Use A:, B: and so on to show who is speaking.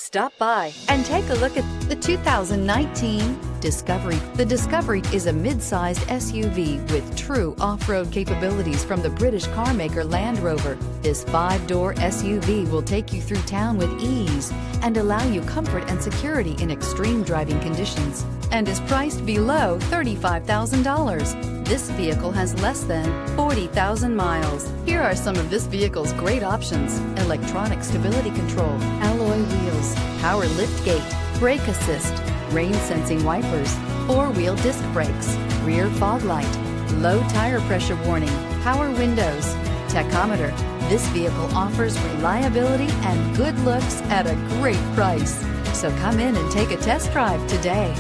A: Stop by and take a look at the 2019 Discovery. The Discovery is a mid-sized SUV with true off-road capabilities from the British car maker Land Rover. This 5-door SUV will take you through town with ease and allow you comfort and security in extreme driving conditions, and is priced below $35,000. This vehicle has less than 40,000 miles. Here are some of this vehicle's great options: electronic stability control, alloy wheels, power liftgate, brake assist, rain sensing wipers, 4-wheel disc brakes, rear fog light, low tire pressure warning, power windows, tachometer. This vehicle offers reliability and good looks at a great price. So come in and take a test drive today.